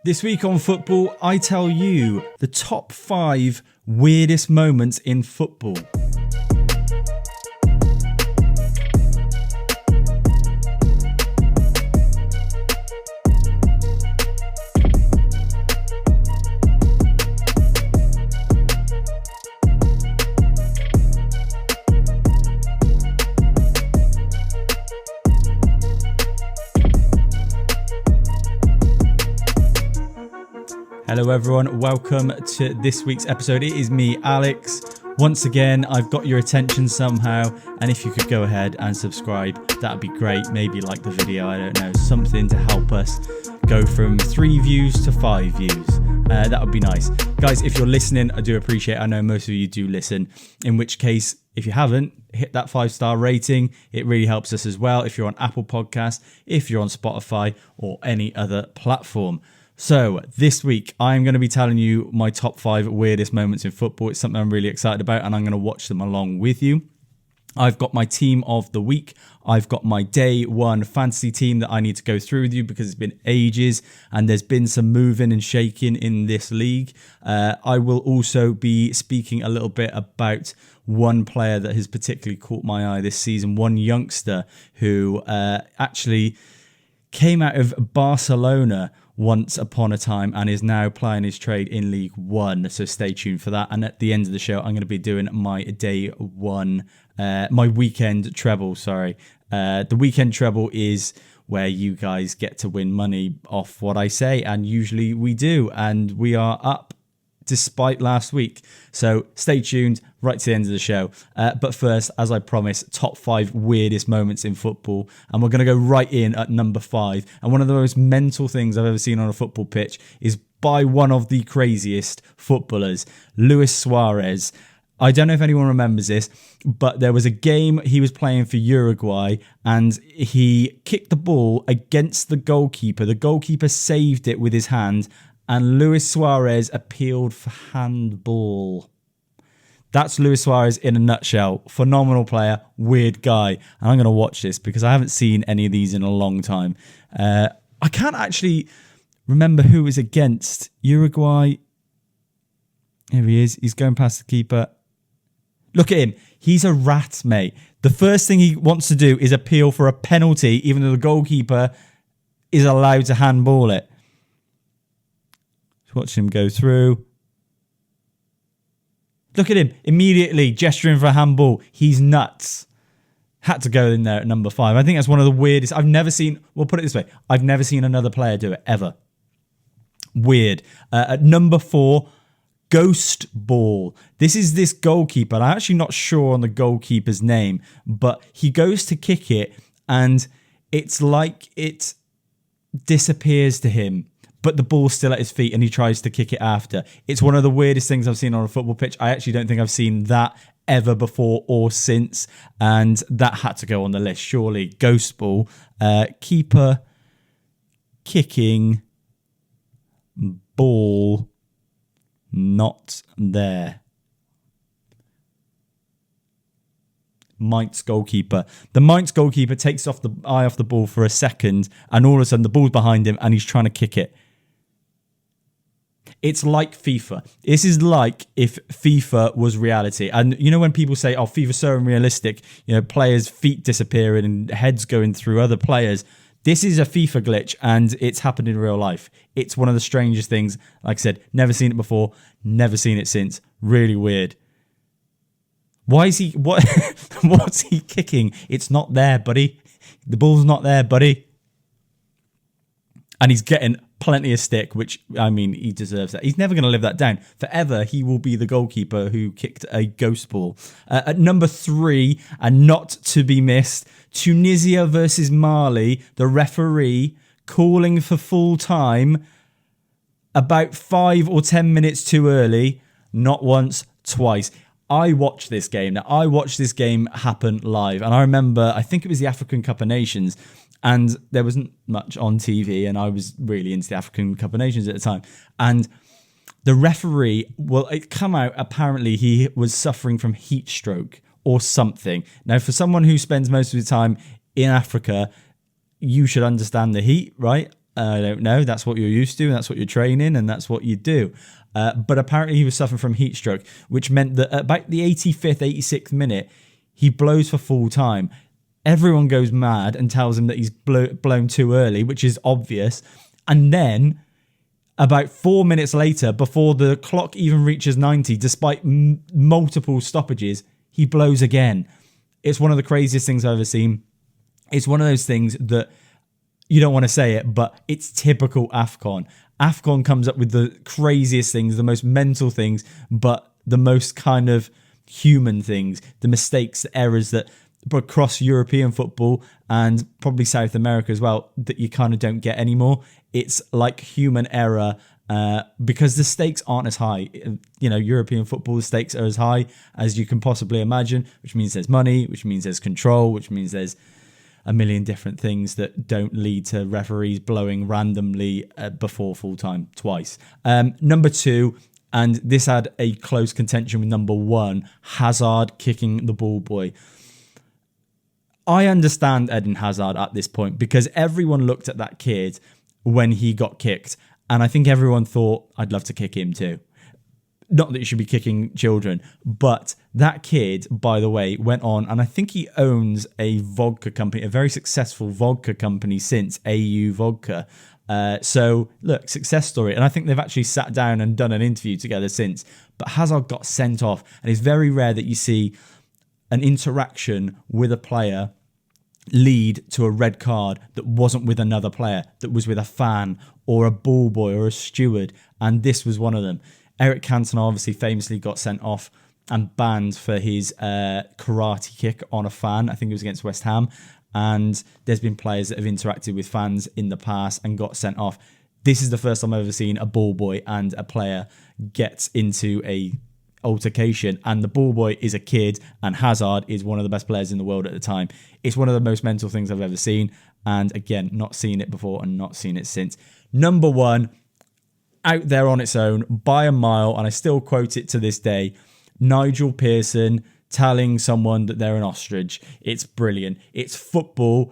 This week on football, I tell you the top 5 weirdest moments in football. Hello everyone, welcome to this week's episode. It is me, Alex. Once again, I've got your attention somehow, and if you could go ahead and subscribe, that'd be great. Maybe like the video, I don't know, something to help us go from 3 views to 5 views. That would be nice. Guys, if you're listening, I do appreciate it. I know most of you do listen, in which case, if you haven't, hit that 5-star rating. It really helps us as well if you're on Apple Podcasts, if you're on Spotify, or any other platform. So this week, I'm going to be telling you my top 5 weirdest moments in football. It's something I'm really excited about, and I'm going to watch them along with you. I've got my team of the week. I've got my day one fantasy team that I need to go through with you because it's been ages and there's been some moving and shaking in this league. I will also be speaking a little bit about one player that has particularly caught my eye this season, one youngster who actually came out of Barcelona once upon a time and is now playing his trade in League One. So stay tuned for that. And at the end of the show, I'm going to be doing my day one, my weekend treble, sorry. The weekend treble is where you guys get to win money off what I say. And usually we do. And we are up despite last week. So stay tuned right to the end of the show. But first, as I promised, top 5 weirdest moments in football. And we're going to go right in at number 5. And one of the most mental things I've ever seen on a football pitch is by one of the craziest footballers, Luis Suarez. I don't know if anyone remembers this, but there was a game he was playing for Uruguay and he kicked the ball against the goalkeeper. The goalkeeper saved it with his hand, and Luis Suarez appealed for handball. That's Luis Suarez in a nutshell. Phenomenal player, weird guy. And I'm going to watch this because I haven't seen any of these in a long time. I can't actually remember who was against Uruguay. Here he is. He's going past the keeper. Look at him. He's a rat, mate. The first thing he wants to do is appeal for a penalty, even though the goalkeeper is allowed to handball it. Watch him go through. Look at him, immediately gesturing for a handball. He's nuts. Had to go in there at number 5. I think that's one of the weirdest. I've never seen, we'll put it this way, I've never seen another player do it, ever. Weird. At number 4, Ghost Ball. This is this goalkeeper. I'm actually not sure on the goalkeeper's name, but he goes to kick it and it's like it disappears to him, but the ball's still at his feet and he tries to kick it after. It's one of the weirdest things I've seen on a football pitch. I actually don't think I've seen that ever before or since, and that had to go on the list, surely. Ghost Ball. Keeper kicking ball not there. Mainz goalkeeper. The Mainz goalkeeper takes off the eye off the ball for a second and all of a sudden the ball's behind him and he's trying to kick it. It's like FIFA. This is like if FIFA was reality. And you know when people say, oh, FIFA's so unrealistic, you know, players' feet disappearing and heads going through other players. This is a FIFA glitch and it's happened in real life. It's one of the strangest things. Like I said, never seen it before, never seen it since. Really weird. Why is he, what's he kicking? It's not there, buddy. The ball's not there, buddy. And he's getting plenty of stick, which, I mean, he deserves that. He's never going to live that down. Forever, he will be the goalkeeper who kicked a ghost ball. At number 3, and not to be missed, Tunisia versus Mali, the referee calling for full time about 5 or 10 minutes too early, not once, twice. I watched this game. Now, I watched this game happen live, and I remember, I think it was the African Cup of Nations, and there wasn't much on TV, and I was really into the African Cup of Nations at the time. And the referee, well, it come out, apparently he was suffering from heat stroke or something. Now, for someone who spends most of his time in Africa, you should understand the heat, right? I don't know. That's what you're used to, and that's what you're training, and that's what you do. But apparently he was suffering from heat stroke, which meant that at about the 85th, 86th minute, he blows for full time. Everyone goes mad and tells him that he's blown too early, which is obvious. And then about 4 minutes later, before the clock even reaches 90, despite multiple stoppages, he blows again. It's one of the craziest things I've ever seen. It's one of those things that you don't want to say it, but it's typical AFCON. AFCON comes up with the craziest things, the most mental things, but the most kind of human things, the mistakes, the errors that across European football and probably South America as well, that you kind of don't get anymore. It's like human error because the stakes aren't as high. You know, European football, the stakes are as high as you can possibly imagine, which means there's money, which means there's control, which means there's a million different things that don't lead to referees blowing randomly before full time twice. Number 2, and this had a close contention with number 1, Hazard kicking the ball boy. I understand Eden Hazard at this point because everyone looked at that kid when he got kicked, and I think everyone thought, I'd love to kick him too. Not that you should be kicking children, but that kid, by the way, went on, and I think he owns a vodka company, a very successful vodka company since, AU Vodka. So, look, success story. And I think they've actually sat down and done an interview together since. But Hazard got sent off, and it's very rare that you see an interaction with a player lead to a red card that wasn't with another player, that was with a fan or a ball boy or a steward, and this was one of them. Eric Cantona obviously famously got sent off and banned for his karate kick on a fan. I think it was against West Ham, and there's been players that have interacted with fans in the past and got sent off. This is the first time I've ever seen a ball boy and a player get into a altercation, and the ball boy is a kid, and Hazard is one of the best players in the world at the time. It's one of the most mental things I've ever seen, and again, not seen it before and not seen it since. Number 1, out there on its own by a mile, and I still quote it to this day, Nigel Pearson telling someone that they're an ostrich. It's brilliant. It's football,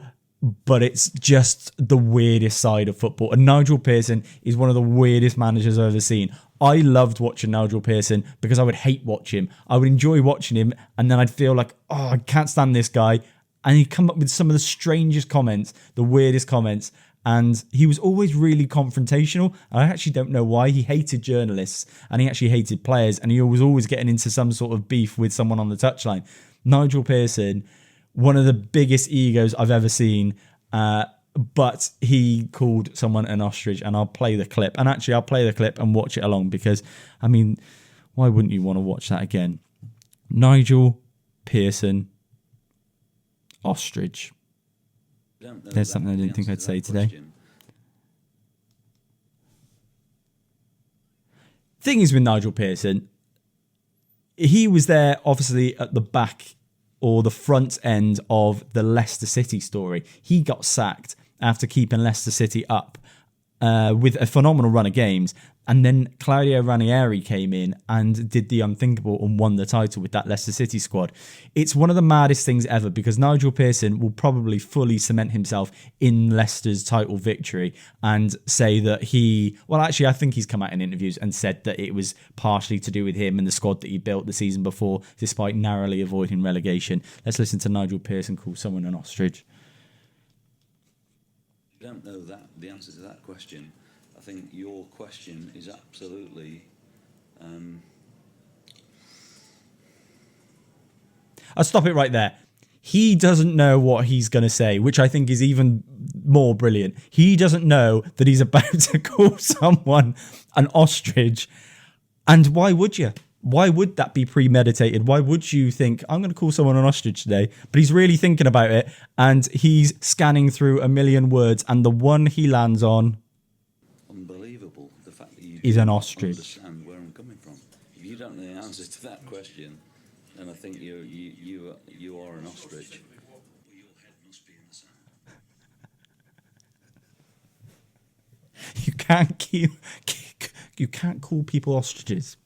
but it's just the weirdest side of football. And Nigel Pearson is one of the weirdest managers I've ever seen. I loved watching Nigel Pearson because I would hate watch him. I would enjoy watching him, and then I'd feel like, oh, I can't stand this guy. And he'd come up with some of the strangest comments, the weirdest comments. And he was always really confrontational. I actually don't know why. He hated journalists, and he actually hated players, and he was always getting into some sort of beef with someone on the touchline. Nigel Pearson, one of the biggest egos I've ever seen, but he called someone an ostrich, and I'll play the clip. And actually, I'll play the clip and watch it along because, I mean, why wouldn't you want to watch that again? Nigel Pearson, ostrich. There's something I didn't think I'd say today. Thing is with Nigel Pearson, he was there obviously at the back or the front end of the Leicester City story. He got sacked after keeping Leicester City up with a phenomenal run of games. And then Claudio Ranieri came in and did the unthinkable and won the title with that Leicester City squad. It's one of the maddest things ever because Nigel Pearson will probably fully cement himself in Leicester's title victory and say that I think he's come out in interviews and said that it was partially to do with him and the squad that he built the season before, despite narrowly avoiding relegation. Let's listen to Nigel Pearson call someone an ostrich. I don't know the answer to that question. I think your question is absolutely... I'll stop it right there. He doesn't know what he's going to say, which I think is even more brilliant. He doesn't know that he's about to call someone an ostrich. And why would you? Why would that be premeditated? Why would you think, I'm going to call someone an ostrich today? But he's really thinking about it, and he's scanning through a million words, and the one he lands on... Unbelievable. The fact that you is an ostrich. Understand where I'm coming from. If you don't know the answer to that question, then I think you are an ostrich. Your head must be in the sand. You can't call people ostriches.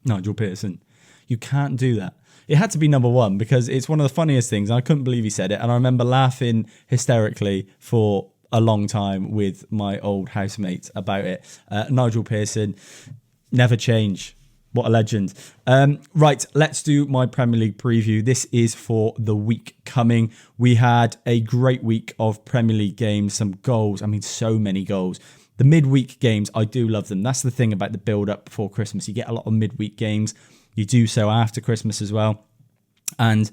Nigel Pearson. You can't do that. It had to be number 1 because it's one of the funniest things. I couldn't believe he said it. And I remember laughing hysterically for a long time with my old housemate about it. Nigel Pearson, never change. What a legend. Right, let's do my Premier League preview. This is for the week coming. We had a great week of Premier League games, some goals. I mean, so many goals. The midweek games, I do love them. That's the thing about the build-up before Christmas. You get a lot of midweek games. You do so after Christmas as well. And,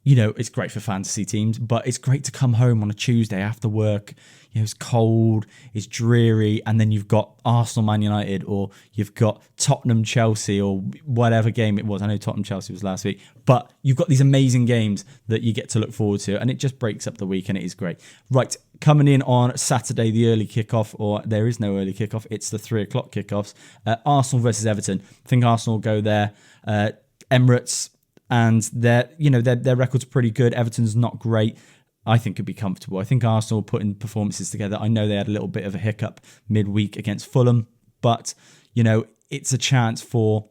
you know, it's great for fantasy teams, but it's great to come home on a Tuesday after work. You know, it's cold, it's dreary, and then you've got Arsenal, Man United, or you've got Tottenham, Chelsea, or whatever game it was. I know Tottenham, Chelsea was last week, but you've got these amazing games that you get to look forward to, and it just breaks up the week, and it is great. Right, coming in on Saturday, the early kickoff, or there is no early kickoff, it's the 3 o'clock kickoffs. Arsenal versus Everton. I think Arsenal go there. Emirates, and their record's pretty good. Everton's not great. I think could be comfortable. I think Arsenal putting performances together. I know they had a little bit of a hiccup midweek against Fulham, but, you know, it's a chance for,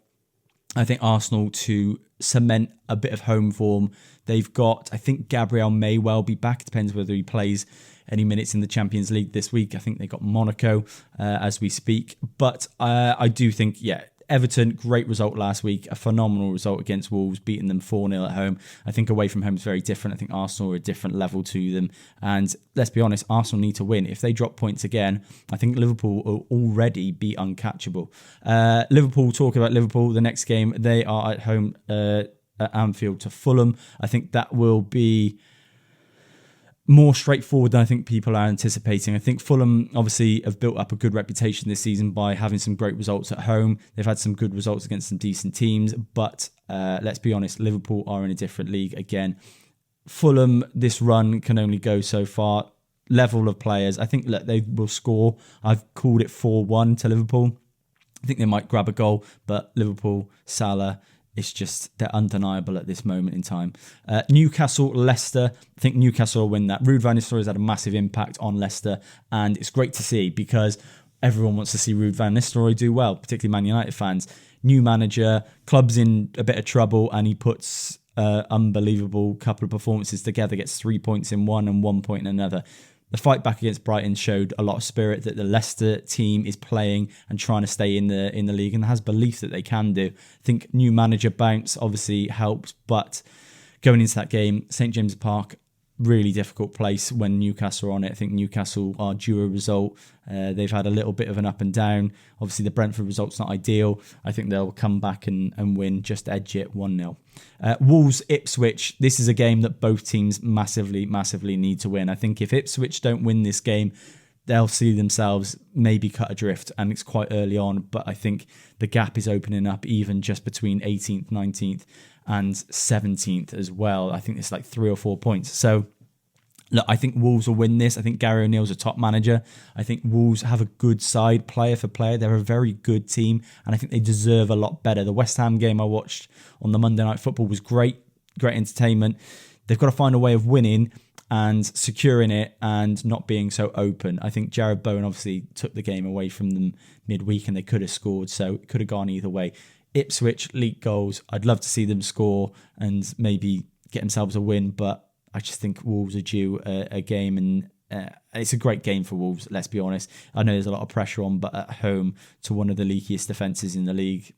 I think, Arsenal to cement a bit of home form. They've got, I think Gabriel may well be back. It depends whether he plays any minutes in the Champions League this week. I think they got Monaco as we speak. But I do think, Everton, great result last week, a phenomenal result against Wolves, beating them 4-0 at home. I think away from home is very different. I think Arsenal are a different level to them. And let's be honest, Arsenal need to win. If they drop points again, I think Liverpool will already be uncatchable. Liverpool, talking about Liverpool, the next game, they are at home at Anfield to Fulham. I think that will be more straightforward than I think people are anticipating. I think Fulham obviously have built up a good reputation this season by having some great results at home. They've had some good results against some decent teams, but let's be honest, Liverpool are in a different league again. Fulham, this run can only go so far. Level of players, I think they will score. I've called it 4-1 to Liverpool. I think they might grab a goal, but Liverpool, Salah, it's just, they're undeniable at this moment in time. Newcastle, Leicester. I think Newcastle will win that. Ruud van Nistelrooy has had a massive impact on Leicester, and it's great to see because everyone wants to see Ruud van Nistelrooy do well, particularly Man United fans. New manager, club's in a bit of trouble, and he puts unbelievable couple of performances together, gets 3 points in one and 1 point in another. The fight back against Brighton showed a lot of spirit that the Leicester team is playing and trying to stay in the league, and has belief that they can do. I think new manager bounce obviously helped, but going into that game, St James's Park, really difficult place when Newcastle are on it. I think Newcastle are due a result. They've had a little bit of an up and down. Obviously, the Brentford result's not ideal. I think they'll come back and win, just edge it 1-0. Wolves, Ipswich. This is a game that both teams massively, massively need to win. I think if Ipswich don't win this game, they'll see themselves maybe cut adrift, and it's quite early on, but I think the gap is opening up even just between 18th, 19th and 17th as well. I think it's like 3 or 4 points. So, look, I think Wolves will win this. I think Gary O'Neill's a top manager. I think Wolves have a good side, player for player. They're a very good team, and I think they deserve a lot better. The West Ham game I watched on the Monday Night Football was great entertainment. They've got to find a way of winning and securing it and not being so open. I think Jared Bowen obviously took the game away from them midweek, and they could have scored, so it could have gone either way. Ipswich, leak goals. I'd love to see them score and maybe get themselves a win, but I just think Wolves are due a game, and it's a great game for Wolves, let's be honest. I know there's a lot of pressure on, but at home to one of the leakiest defences in the league,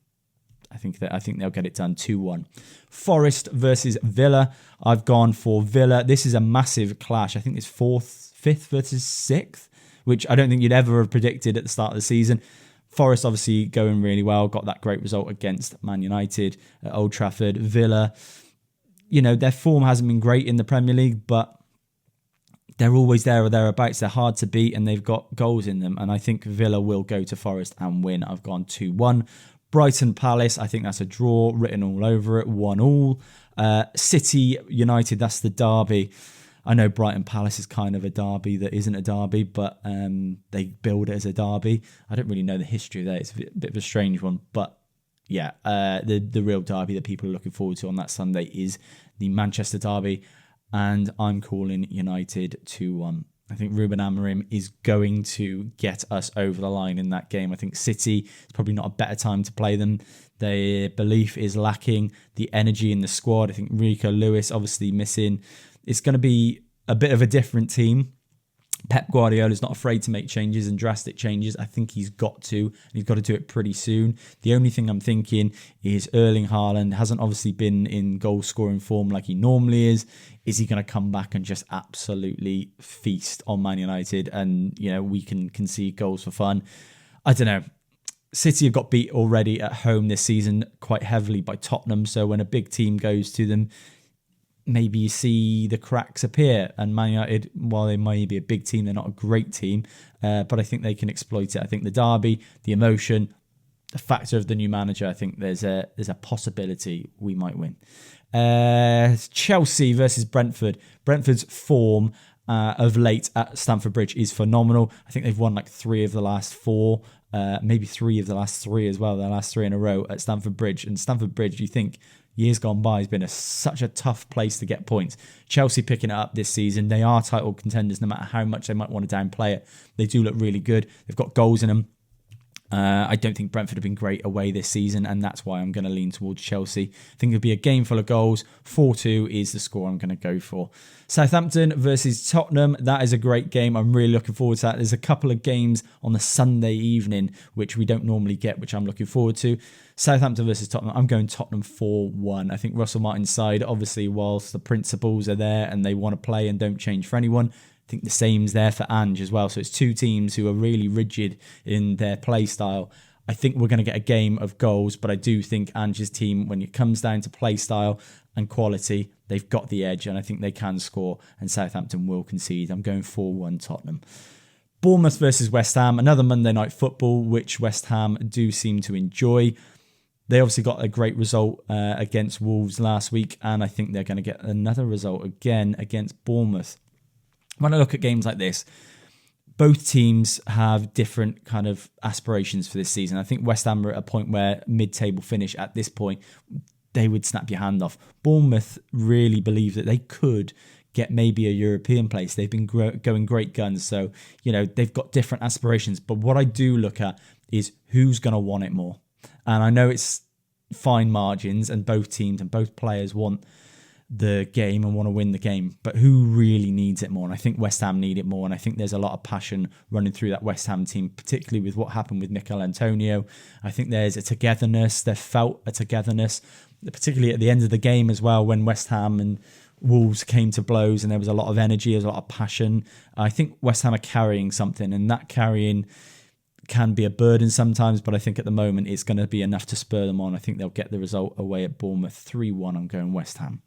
I think they'll get it done 2-1. Forest versus Villa. I've gone for Villa. This is a massive clash. I think it's 5th versus 6th, which I don't think you'd ever have predicted at the start of the season. Forest obviously going really well, got that great result against Man United at Old Trafford. Villa, you know, their form hasn't been great in the Premier League, but they're always there or thereabouts. They're hard to beat, and they've got goals in them. And I think Villa will go to Forest and win. I've gone 2-1. Brighton Palace, I think that's a draw, written all over it, 1-1. City United, that's the derby. I know Brighton Palace is kind of a derby that isn't a derby, but they build it as a derby. I don't really know the history of that. It's a bit of a strange one. But yeah, the real derby that people are looking forward to on that Sunday is the Manchester derby. And I'm calling United 2-1. I think Ruben Amorim is going to get us over the line in that game. I think City is probably not a better time to play them. Their belief is lacking. The energy in the squad, I think Rico Lewis obviously missing. It's going to be a bit of a different team. Pep Guardiola is not afraid to make changes and drastic changes. I think he's got to, and he's got to do it pretty soon. The only thing I'm thinking is Erling Haaland hasn't obviously been in goal scoring form like he normally is. Is he going to come back and just absolutely feast on Man United and, we can concede goals for fun? I don't know. City have got beat already at home this season quite heavily by Tottenham. So when a big team goes to them, maybe you see the cracks appear. And Man United, while they may be a big team, they're not a great team. But I think they can exploit it. I think the derby, the emotion, the factor of the new manager, I think there's a possibility we might win. Chelsea versus Brentford. Brentford's form of late at Stamford Bridge is phenomenal. I think they've won like 3 of the last 4, maybe 3 of the last 3 as well, the last 3 in a row at Stamford Bridge. And Stamford Bridge, you think, years gone by has been such a tough place to get points. Chelsea picking it up this season. They are title contenders no matter how much they might want to downplay it. They do look really good. They've got goals in them. I don't think Brentford have been great away this season, and that's why I'm going to lean towards Chelsea. I think it'll be a game full of goals. 4-2 is the score I'm going to go for. Southampton versus Tottenham. That is a great game. I'm really looking forward to that. There's a couple of games on the Sunday evening, which we don't normally get, which I'm looking forward to. Southampton versus Tottenham. I'm going Tottenham 4-1. I think Russell Martin's side, obviously, whilst the principles are there and they want to play and don't change for anyone, I think the same's there for Ange as well. So it's 2 teams who are really rigid in their play style. I think we're going to get a game of goals, but I do think Ange's team, when it comes down to play style and quality, they've got the edge, and I think they can score, and Southampton will concede. I'm going 4-1 Tottenham. Bournemouth versus West Ham, another Monday night football, which West Ham do seem to enjoy. They obviously got a great result against Wolves last week, and I think they're going to get another result again against Bournemouth. When I look at games like this, both teams have different kind of aspirations for this season. I think West Ham are at a point where mid-table finish at this point, they would snap your hand off. Bournemouth really believe that they could get maybe a European place. They've been going great guns. So, they've got different aspirations. But what I do look at is who's going to want it more. And I know it's fine margins and both teams and both players want the game and want to win the game, but who really needs it more? And I think West Ham need it more, and I think there's a lot of passion running through that West Ham team, particularly with what happened with Mikel Antonio. I think there's a togetherness, they felt a togetherness, particularly at the end of the game as well, when West Ham and Wolves came to blows and there was a lot of energy, there's a lot of passion. I think West Ham are carrying something, and that carrying can be a burden sometimes, but I think at the moment it's going to be enough to spur them on. I think they'll get the result away at Bournemouth. 3-1, I'm going West Ham.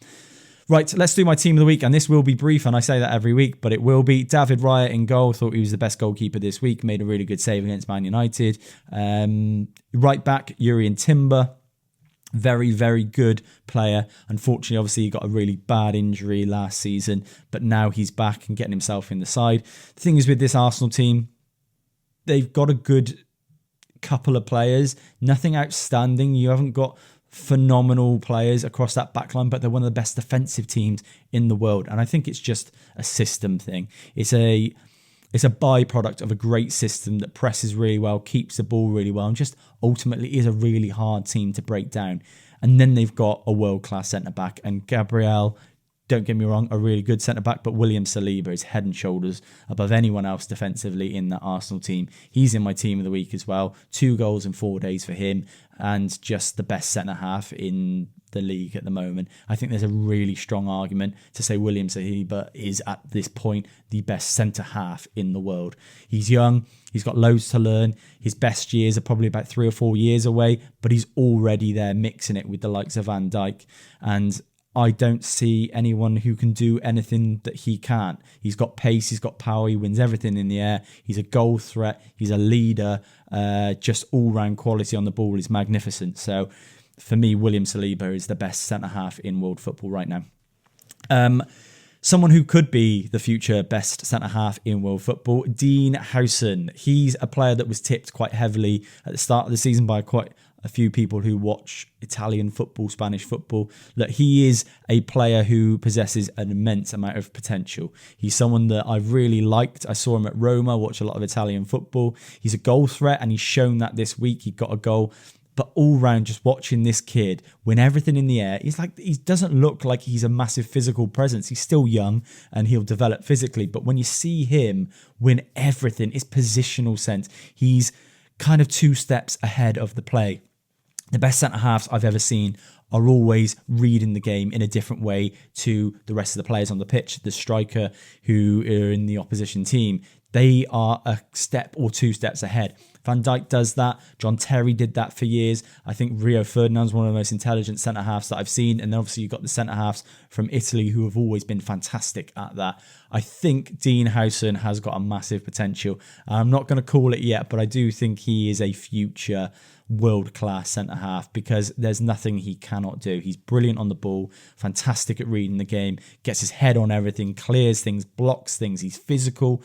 Right, let's do my team of the week, and this will be brief, and I say that every week, but it will be. David Raya in goal. Thought he was the best goalkeeper this week. Made a really good save against Man United. Right back, Jurrien Timber. Very, very good player. Unfortunately, obviously, he got a really bad injury last season, but now he's back and getting himself in the side. The thing is with this Arsenal team, they've got a good couple of players. Nothing outstanding. You haven't got phenomenal players across that backline, but they're one of the best defensive teams in the world. And I think it's just a system thing. It's a byproduct of a great system that presses really well, keeps the ball really well, and just ultimately is a really hard team to break down. And then they've got a world-class centre-back, and Gabriel, don't get me wrong, a really good centre-back, but William Saliba is head and shoulders above anyone else defensively in that Arsenal team. He's in my team of the week as well. 2 goals in 4 days for him, and just the best centre-half in the league at the moment. I think there's a really strong argument to say William Saliba is at this point the best centre-half in the world. He's young, he's got loads to learn. His best years are probably about 3 or 4 years away, but he's already there mixing it with the likes of Van Dijk, and I don't see anyone who can do anything that he can't. He's got pace, he's got power, he wins everything in the air. He's a goal threat, he's a leader. Just all-round quality on the ball is magnificent. So for me, William Saliba is the best centre-half in world football right now. Someone who could be the future best centre-half in world football, Dean Howson. He's a player that was tipped quite heavily at the start of the season by quite a few people who watch Italian football, Spanish football. Look, he is a player who possesses an immense amount of potential. He's someone that I've really liked. I saw him at Roma, watch a lot of Italian football. He's a goal threat, and he's shown that this week. He got a goal But all round, just watching this kid win everything in the air, he doesn't look like he's a massive physical presence. He's still young and he'll develop physically. But when you see him win everything, it's positional sense. He's kind of 2 steps ahead of the play. The best centre-halves I've ever seen are always reading the game in a different way to the rest of the players on the pitch. The striker who are in the opposition team, they are a step or 2 steps ahead. Van Dijk does that. John Terry did that for years. I think Rio Ferdinand's one of the most intelligent centre-halves that I've seen. And then obviously you've got the centre-halves from Italy who have always been fantastic at that. I think Dean Howson has got a massive potential. I'm not going to call it yet, but I do think he is a future world-class centre-half because there's nothing he cannot do. He's brilliant on the ball, fantastic at reading the game, gets his head on everything, clears things, blocks things. He's physical,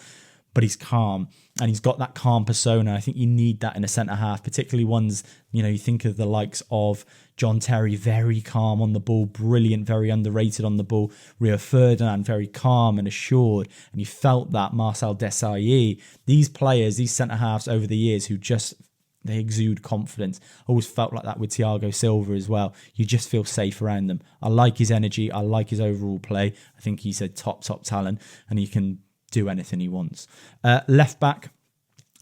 but he's calm, and he's got that calm persona. I think you need that in a centre-half, particularly ones, you think of the likes of John Terry, very calm on the ball, brilliant, very underrated on the ball. Rio Ferdinand, very calm and assured, and you felt that. Marcel Desailly, these players, these centre-halves over the years who just, they exude confidence. I always felt like that with Thiago Silva as well. You just feel safe around them. I like his energy. I like his overall play. I think he's a top talent, and he can do anything he wants. Left back,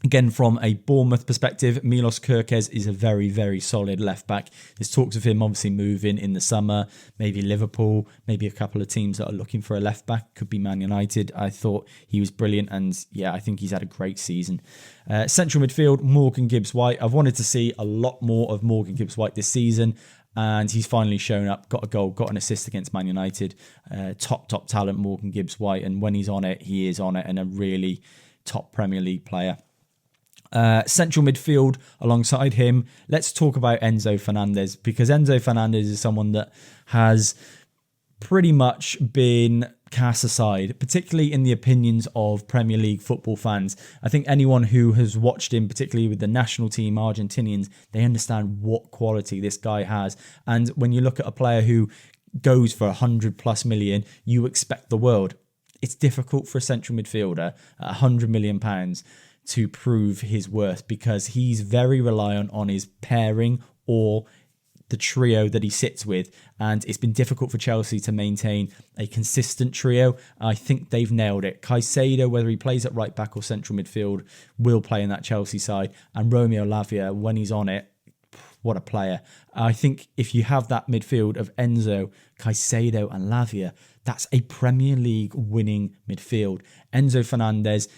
again from a Bournemouth perspective, Milos Kerkez is a very, very solid left back. There's talks of him obviously moving in the summer, maybe Liverpool, maybe a couple of teams that are looking for a left back, could be Man United. I thought he was brilliant, and yeah, I think he's had a great season. Central midfield, Morgan Gibbs-White. I've wanted to see a lot more of Morgan Gibbs-White this season, and he's finally shown up, got a goal, got an assist against Man United. Top talent, Morgan Gibbs-White. And when he's on it, he is on it, and a really top Premier League player. Central midfield alongside him, let's talk about Enzo Fernandez, because Enzo Fernandez is someone that has pretty much been cast aside, particularly in the opinions of Premier League football fans. I think anyone who has watched him, particularly with the national team Argentinians, they understand what quality this guy has. And when you look at a player who goes for 100+ million, you expect the world. It's difficult for a central midfielder at £100 million to prove his worth, because he's very reliant on his pairing or the trio that he sits with, and it's been difficult for Chelsea to maintain a consistent trio. I think they've nailed it. Caicedo, whether he plays at right back or central midfield, will play in that Chelsea side, and Romeo Lavia, when he's on it, what a player. I think if you have that midfield of Enzo, Caicedo and Lavia, that's a Premier League winning midfield. Enzo Fernandez,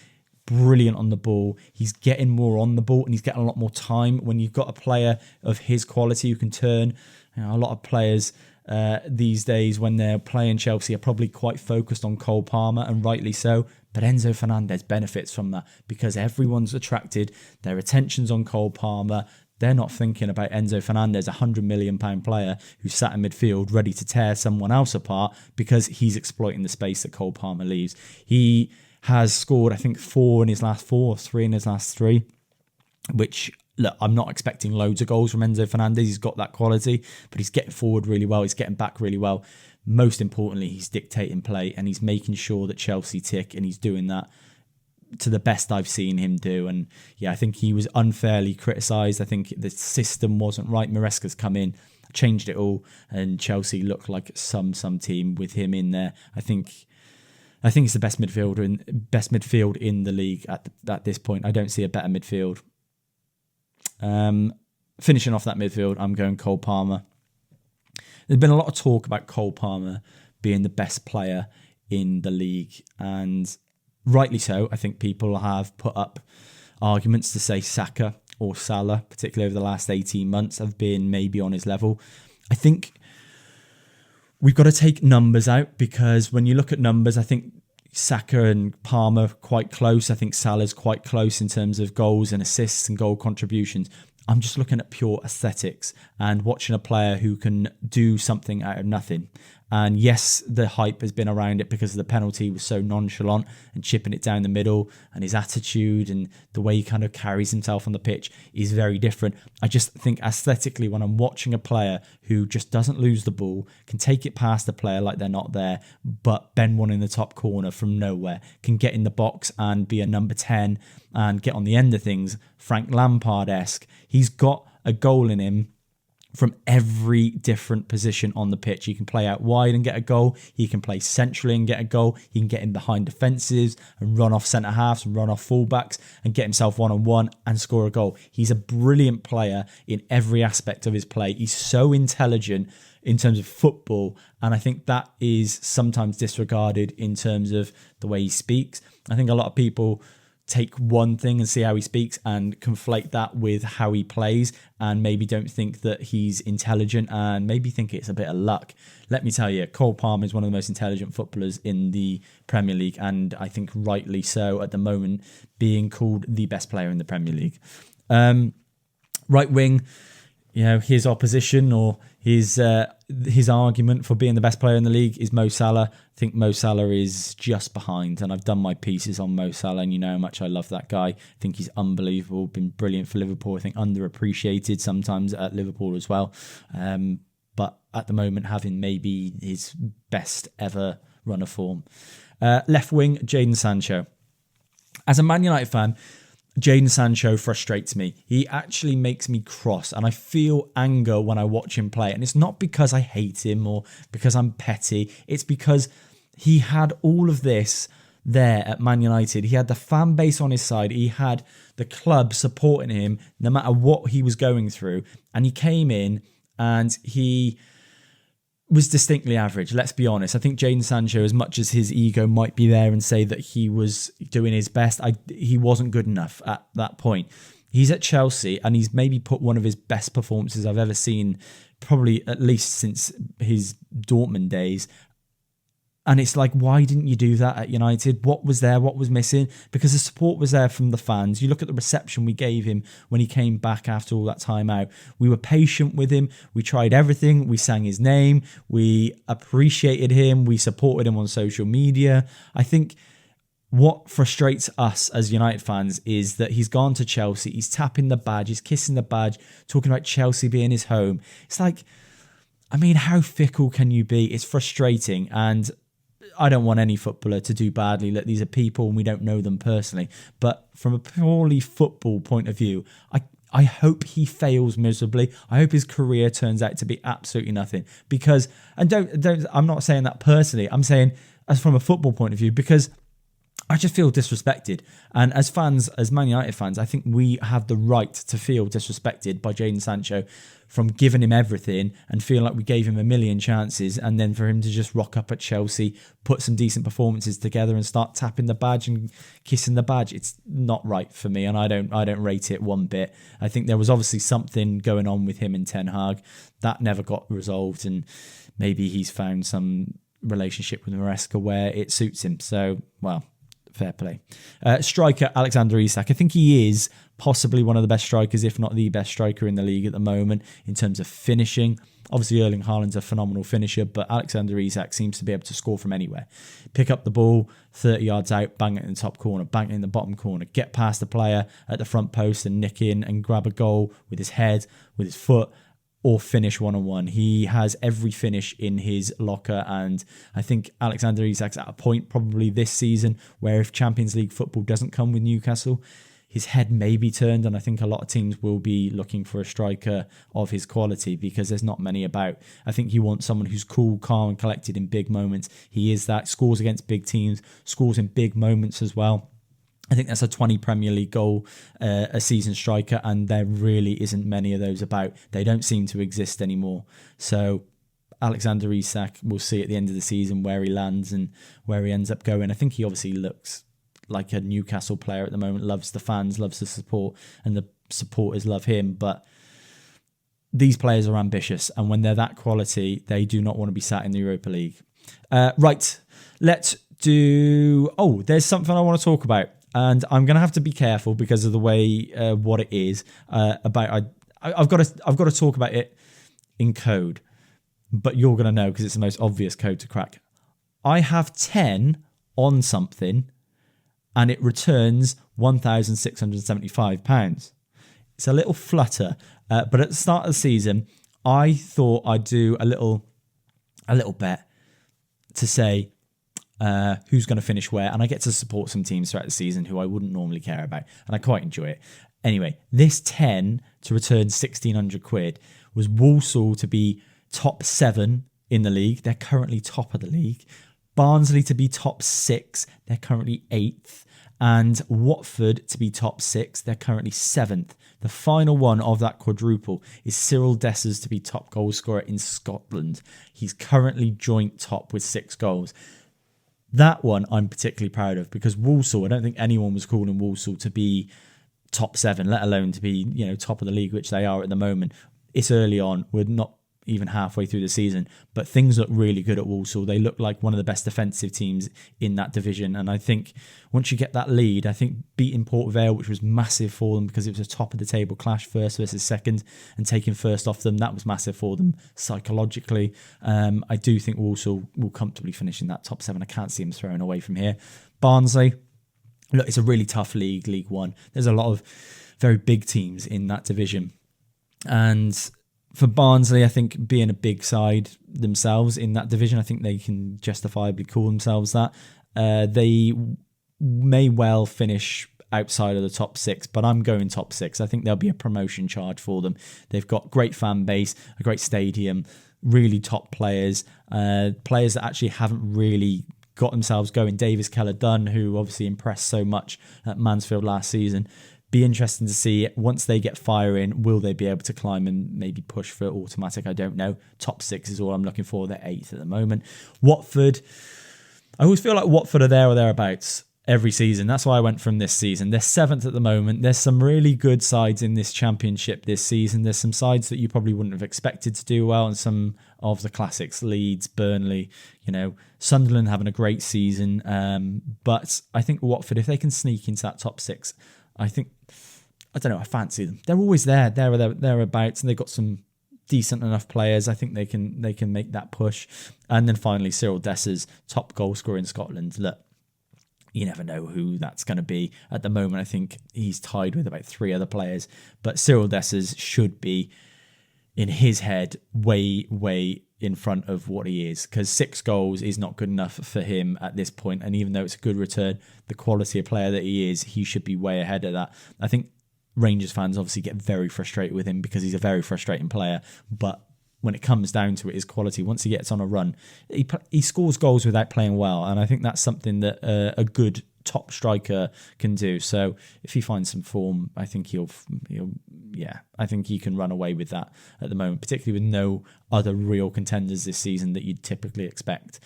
brilliant on the ball. He's getting more on the ball, and he's getting a lot more time. When you've got a player of his quality who can turn, a lot of players these days when they're playing Chelsea are probably quite focused on Cole Palmer, and rightly so. But Enzo Fernandez benefits from that because everyone's attracted. Their attention's on Cole Palmer. They're not thinking about Enzo Fernandez, a £100 million player who's sat in midfield ready to tear someone else apart because he's exploiting the space that Cole Palmer leaves. He has scored, I think, 4 in his last 4 or 3 in his last 3, which, look, I'm not expecting loads of goals from Enzo Fernandez. He's got that quality, but he's getting forward really well. He's getting back really well. Most importantly, he's dictating play, and he's making sure that Chelsea tick, and he's doing that to the best I've seen him do. And yeah, I think he was unfairly criticised. I think the system wasn't right. Maresca's come in, changed it all, and Chelsea look like some team with him in there. I think it's the best midfield in the league at this point. I don't see a better midfield. Finishing off that midfield, I'm going Cole Palmer. There's been a lot of talk about Cole Palmer being the best player in the league, and rightly so. I think people have put up arguments to say Saka or Salah, particularly over the last 18 months, have been maybe on his level. I think we've got to take numbers out, because when you look at numbers, I think Saka and Palmer quite close. I think Salah's quite close in terms of goals and assists and goal contributions. I'm just looking at pure aesthetics and watching a player who can do something out of nothing. And yes, the hype has been around it because the penalty was so nonchalant and chipping it down the middle, and his attitude and the way he kind of carries himself on the pitch is very different. I just think aesthetically, when I'm watching a player who just doesn't lose the ball, can take it past the player like they're not there, but bend one in the top corner from nowhere, can get in the box and be a number 10 and get on the end of things, Frank Lampard-esque. He's got a goal in him from every different position on the pitch. He can play out wide and get a goal. He can play centrally and get a goal. He can get in behind defences and run off centre halves and run off fullbacks and get himself one-on-one and score a goal. He's a brilliant player in every aspect of his play. He's so intelligent in terms of football, and I think that is sometimes disregarded in terms of the way he speaks. I think a lot of people take one thing and see how he speaks and conflate that with how he plays, and maybe don't think that he's intelligent and maybe think it's a bit of luck. Let me tell you, Cole Palmer is one of the most intelligent footballers in the Premier League, and I think rightly so at the moment, being called the best player in the Premier League. Right wing, his opposition or his argument for being the best player in the league is Mo Salah. I think Mo Salah is just behind, and I've done my pieces on Mo Salah, and you know how much I love that guy. I think he's unbelievable, been brilliant for Liverpool. I think underappreciated sometimes at Liverpool as well. But at the moment, having maybe his best ever run of form. Left wing, Jadon Sancho. As a Man United fan, Jadon Sancho frustrates me. He actually makes me cross, and I feel anger when I watch him play. And it's not because I hate him or because I'm petty. It's because he had all of this there at Man United. He had the fan base on his side. He had the club supporting him no matter what he was going through. And he came in and he was distinctly average, let's be honest. I think Jadon Sancho, as much as his ego might be there and say that he was doing his best, he wasn't good enough at that point. He's at Chelsea and he's maybe put one of his best performances I've ever seen, probably at least since his Dortmund days. And it's like, why didn't you do that at United? What was there? What was missing? Because the support was there from the fans. You look at the reception we gave him when he came back after all that time out. We were patient with him. We tried everything. We sang his name. We appreciated him. We supported him on social media. I think what frustrates us as United fans is that he's gone to Chelsea. He's tapping the badge. He's kissing the badge, talking about Chelsea being his home. It's like, I mean, how fickle can you be? It's frustrating. And I don't want any footballer to do badly. Look, these are people and we don't know them personally. But from a purely football point of view, I hope he fails miserably. I hope his career turns out to be absolutely nothing. Because, and don't I'm not saying that personally. I'm saying as from a football point of view, because I just feel disrespected. And as fans, as Man United fans, I think we have the right to feel disrespected by Jadon Sancho from giving him everything and feeling like we gave him a million chances, and then for him to just rock up at Chelsea, put some decent performances together and start tapping the badge and kissing the badge. It's not right for me, and I don't rate it one bit. I think there was obviously something going on with him and Ten Hag that never got resolved, and maybe he's found some relationship with Maresca where it suits him. So, well, fair play. Striker Alexander Isak. I think he is possibly one of the best strikers, if not the best striker in the league at the moment in terms of finishing. Obviously, Erling Haaland's a phenomenal finisher, but Alexander Isak seems to be able to score from anywhere. Pick up the ball 30 yards out, bang it in the top corner, bang it in the bottom corner, get past the player at the front post and nick in and grab a goal with his head, with his foot, or finish one-on-one. He has every finish in his locker, and I think Alexander Isak's at a point probably this season where if Champions League football doesn't come with Newcastle, his head may be turned, and I think a lot of teams will be looking for a striker of his quality because there's not many about. I think you want someone who's cool, calm and collected in big moments. He is that, scores against big teams, scores in big moments as well. I think that's a 20 Premier League goal a season striker, and there really isn't many of those about. They don't seem to exist anymore. So Alexander Isak, we'll see at the end of the season where he lands and where he ends up going. I think he obviously looks like a Newcastle player at the moment, loves the fans, loves the support, and the supporters love him. But these players are ambitious, and when they're that quality, they do not want to be sat in the Europa League. Right, let's do... Oh, there's something I want to talk about. And I'm going to have to be careful because of the way what it is I've got to talk about it in code, but you're going to know because it's the most obvious code to crack. I have 10 on something, and it returns £1,675. It's a little flutter, but at the start of the season, I thought I'd do a little bet to say who's going to finish where, and I get to support some teams throughout the season who I wouldn't normally care about, and I quite enjoy it. Anyway, this 10 to return 1,600 quid was Walsall to be top 7 in the league. They're currently top of the league. Barnsley to be top 6. They're currently 8th. And Watford to be top 6. They're currently 7th. The final one of that quadruple is Cyril Dessers to be top goal scorer in Scotland. He's currently joint top with 6 goals. That one I'm particularly proud of, because Walsall, I don't think anyone was calling Walsall to be top 7, let alone to be, top of the league, which they are at the moment. It's early on. We're not even halfway through the season, but things look really good at Walsall. They look like one of the best defensive teams in that division, and I think once you get that lead, I think beating Port Vale, which was massive for them because it was a top of the table clash, first versus second, and taking first off them, that was massive for them psychologically. I do think Walsall will comfortably finish in that top 7. I can't see them throwing away from here. Barnsley, look, it's a really tough league, League One. There's a lot of very big teams in that division, and for Barnsley, I think being a big side themselves in that division, I think they can justifiably call themselves that. They may well finish outside of the top 6, but I'm going top 6. I think there'll be a promotion charge for them. They've got great fan base, a great stadium, really top players, players that actually haven't really got themselves going. Davis Keller-Dunn, who obviously impressed so much at Mansfield last season. Be interesting to see, once they get firing, will they be able to climb and maybe push for automatic? I don't know. Top 6 is all I'm looking for. They're 8th at the moment. Watford, I always feel like Watford are there or thereabouts every season. That's why I went from this season. They're 7th at the moment. There's some really good sides in this championship this season. There's some sides that you probably wouldn't have expected to do well, and some of the classics, Leeds, Burnley, Sunderland having a great season. But I think Watford, if they can sneak into that top 6, I don't know, I fancy them. They're always there or thereabouts, and they've got some decent enough players. I think they can make that push. And then finally, Cyril Dessers, top goal scorer in Scotland. Look, you never know who that's going to be. At the moment, I think he's tied with about 3 other players. But Cyril Dessers should be, in his head, way in front of what he is, because 6 goals is not good enough for him at this point. And even though it's a good return, the quality of player that he is, he should be way ahead of that. I think Rangers fans obviously get very frustrated with him because he's a very frustrating player, but when it comes down to it, his quality, once he gets on a run, he scores goals without playing well, and I think that's something that a good top striker can do. So if he finds some form, I think I think he can run away with that at the moment, particularly with no other real contenders this season that you'd typically expect.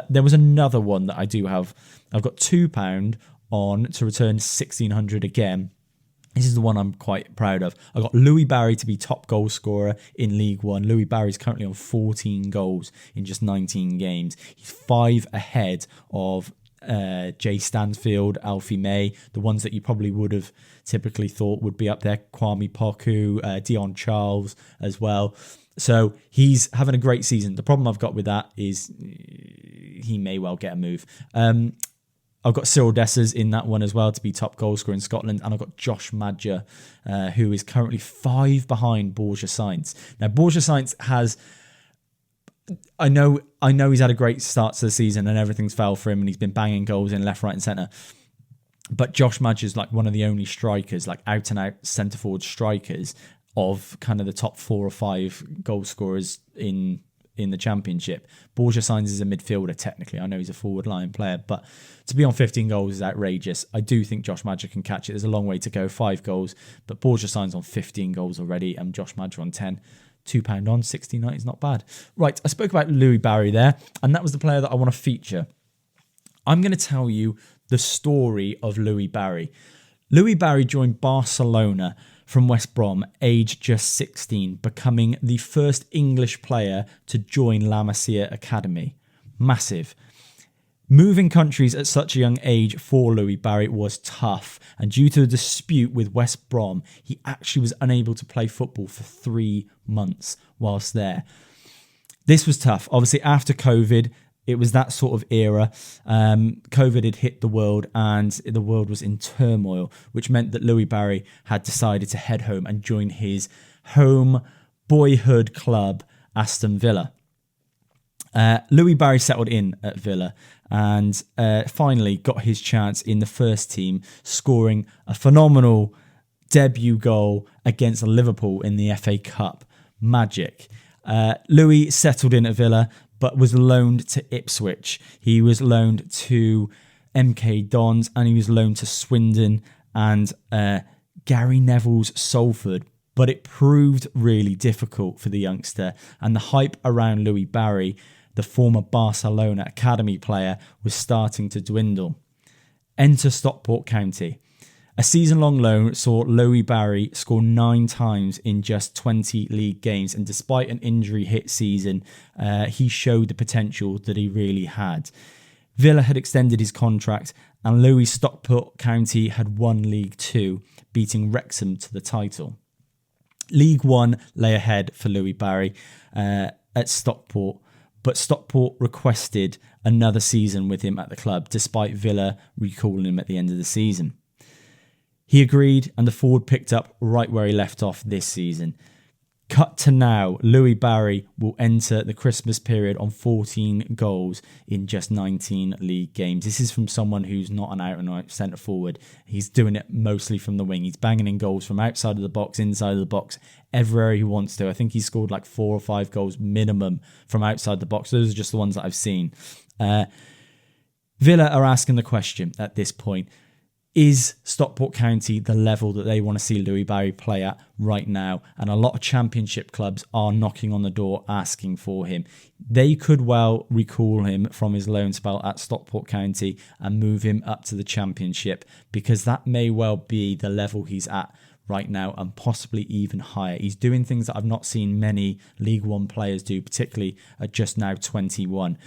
There was another one that I do have. I've got £2 on to return 1,600 again. This is the one I'm quite proud of. I got Louis Barry to be top goal scorer in League One. Louis Barry's currently on 14 goals in just 19 games. He's 5 ahead of Jay Stansfield, Alfie May, the ones that you probably would have typically thought would be up there. Kwame Poku, Dion Charles as well. So he's having a great season. The problem I've got with that is he may well get a move. I've got Cyril Dessers in that one as well to be top goal scorer in Scotland, and I've got Josh Madger, who is currently 5 behind Borja Sainz. Now, Borja Sainz has, I know he's had a great start to the season and everything's fell for him, and he's been banging goals in left, right, and centre. But Josh Madger's like one of the only strikers, like out and out centre forward strikers of kind of the top 4 or 5 goal scorers in the championship. Borja Sainz is a midfielder technically. I know he's a forward line player, but to be on 15 goals is outrageous. I do think Josh Madger can catch it. There's a long way to go, 5 goals, but Borja Sainz on 15 goals already and Josh Madger on 10. £2 on, 16.90 is not bad. Right, I spoke about Louis Barry there, and that was the player that I want to feature. I'm going to tell you the story of Louis Barry. Louis Barry joined Barcelona from West Brom, aged just 16, becoming the first English player to join La Masia Academy. Massive. Moving countries at such a young age for Louis Barry was tough, and due to a dispute with West Brom, he actually was unable to play football for 3 months whilst there. This was tough. Obviously, after COVID, it was that sort of era. COVID had hit the world and the world was in turmoil, which meant that Louis Barry had decided to head home and join his home boyhood club, Aston Villa. Louis Barry settled in at Villa and finally got his chance in the first team, scoring a phenomenal debut goal against Liverpool in the FA Cup. Magic. Louis settled in at Villa, but was loaned to Ipswich. He was loaned to MK Dons, and he was loaned to Swindon and Gary Neville's Salford. But it proved really difficult for the youngster, and the hype around Louis Barry, the former Barcelona academy player, was starting to dwindle. Enter Stockport County. A season-long loan saw Louis Barry score 9 times in just 20 league games, and despite an injury-hit season, he showed the potential that he really had. Villa had extended his contract, and Louis Stockport County had won League Two, beating Wrexham to the title. League One lay ahead for Louis Barry at Stockport, but Stockport requested another season with him at the club, despite Villa recalling him at the end of the season. He agreed, and the forward picked up right where he left off this season. Cut to now, Louis Barry will enter the Christmas period on 14 goals in just 19 league games. This is from someone who's not an out-and-out centre forward. He's doing it mostly from the wing. He's banging in goals from outside of the box, inside of the box, everywhere he wants to. I think he's scored like 4 or 5 goals minimum from outside the box. Those are just the ones that I've seen. Villa are asking the question at this point: is Stockport County the level that they want to see Louis Barry play at right now? And a lot of championship clubs are knocking on the door asking for him. They could well recall him from his loan spell at Stockport County and move him up to the championship, because that may well be the level he's at right now and possibly even higher. He's doing things that I've not seen many League One players do, particularly at just now 21.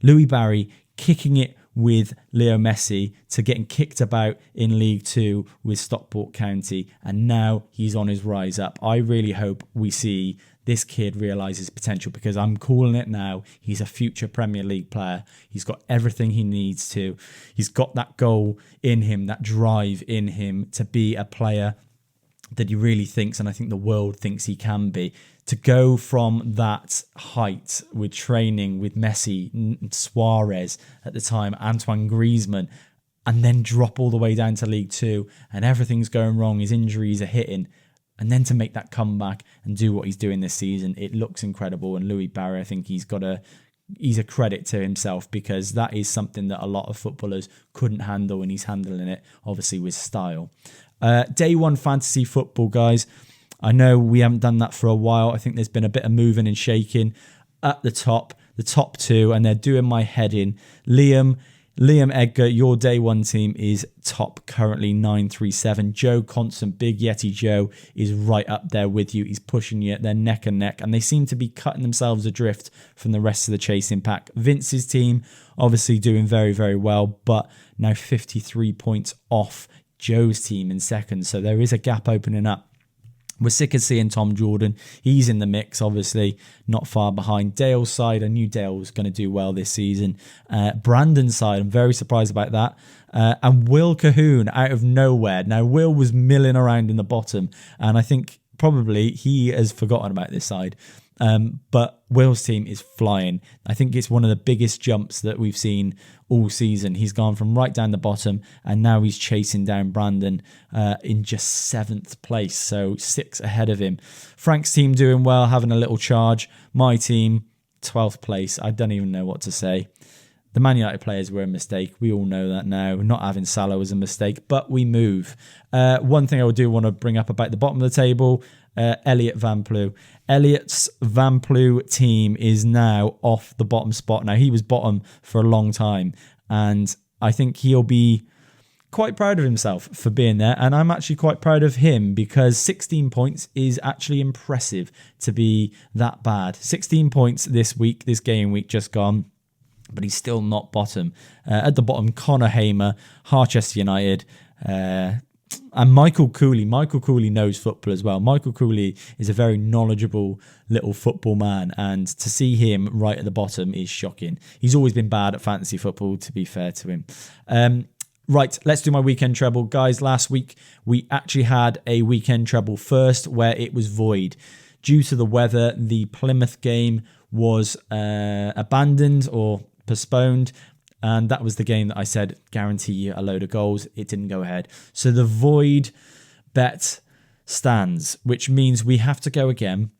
Louis Barry kicking it with Leo Messi to getting kicked about in League Two with Stockport County, and now he's on his rise up. I really hope we see this kid realise his potential, because I'm calling it now. He's a future Premier League player. He's got everything he needs to. He's got that goal in him, that drive in him to be a player that he really thinks, and I think the world thinks he can be. To go from that height with training with Messi, Suarez at the time, Antoine Griezmann, and then drop all the way down to League Two and everything's going wrong, his injuries are hitting, and then to make that comeback and do what he's doing this season, it looks incredible. And Louis Barry, I think he's a credit to himself, because that is something that a lot of footballers couldn't handle, and he's handling it obviously with style. Day one fantasy football, guys. I know we haven't done that for a while. I think there's been a bit of moving and shaking at the top 2, and they're doing my head in. Liam Edgar, your day one team is top currently, 937. Joe Constant, Big Yeti Joe, is right up there with you. He's pushing you. They're neck and neck, and they seem to be cutting themselves adrift from the rest of the chasing pack. Vince's team obviously doing very, very well, but now 53 points off Joe's team in second. So there is a gap opening up. We're sick of seeing Tom Jordan. He's in the mix, obviously, not far behind. Dale's side, I knew Dale was going to do well this season. Brandon's side, I'm very surprised about that. And Will Cahoon out of nowhere. Now, Will was milling around in the bottom, and I think probably he has forgotten about this side. But Will's team is flying. I think it's one of the biggest jumps that we've seen all season. He's gone from right down the bottom, and now he's chasing down Brandon in just 7th place, so 6 ahead of him. Frank's team doing well, having a little charge. My team, 12th place. I don't even know what to say. The Man United players were a mistake. We all know that now. Not having Salah was a mistake, but we move. One thing I do want to bring up about the bottom of the table, Elliot Van Plu. Elliot's Van Plu team is now off the bottom spot. Now, he was bottom for a long time, and I think he'll be quite proud of himself for being there, and I'm actually quite proud of him, because 16 points is actually impressive to be that bad. 16 points this week, this game week just gone, but he's still not bottom. At the bottom, Connor Hamer, Harchester United, and Michael Cooley. Michael Cooley knows football as well. Michael Cooley is a very knowledgeable little football man, and to see him right at the bottom is shocking. He's always been bad at fantasy football, to be fair to him. Right, let's do my weekend treble. Guys, last week we actually had a weekend treble first where it was void. Due to the weather, the Plymouth game was abandoned or postponed, and that was the game that I said guarantee you a load of goals. It didn't go ahead, so the void bet stands, which means we have to go again.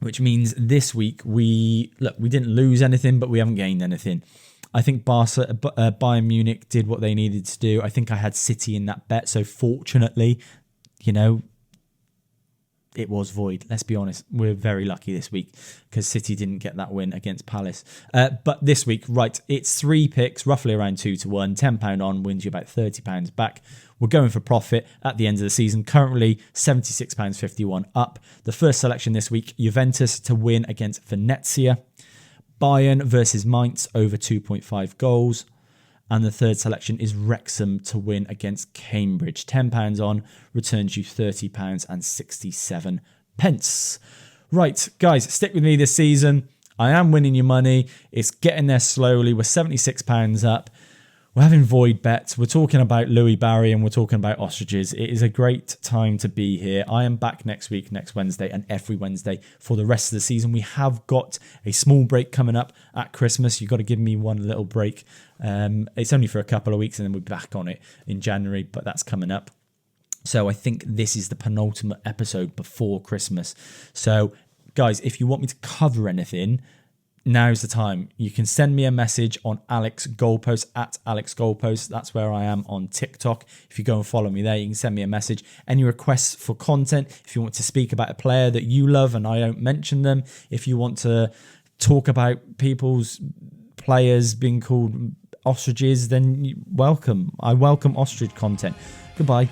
Which means this week we didn't lose anything, but we haven't gained anything. I think Bayern Munich did what they needed to do. I think I had City in that bet, so fortunately, it was void. Let's be honest. We're very lucky this week because City didn't get that win against Palace. But this week, right, it's 3 picks, roughly around 2-1. £10 on wins you about £30 back. We're going for profit at the end of the season. Currently, £76.51 up. The first selection this week, Juventus to win against Venezia. Bayern versus Mainz over 2.5 goals. And the third selection is Wrexham to win against Cambridge. £10 on returns you £30.67. Right, guys, stick with me this season. I am winning your money. It's getting there slowly. We're £76 up. We're having void bets. We're talking about Louis Barry and we're talking about ostriches. It is a great time to be here. I am back next week, next Wednesday, and every Wednesday for the rest of the season. We have got a small break coming up at Christmas. You've got to give me one little break. It's only for a couple of weeks and then we're back on it in January, but that's coming up. So I think this is the penultimate episode before Christmas. So guys, if you want me to cover anything, now's the time. You can send me a message on Alex Goalpost at Alex Goalpost. That's where I am on TikTok. If you go and follow me there, you can send me a message. Any requests for content, if you want to speak about a player that you love and I don't mention them, if you want to talk about people's players being called ostriches, then welcome. I welcome ostrich content. Goodbye.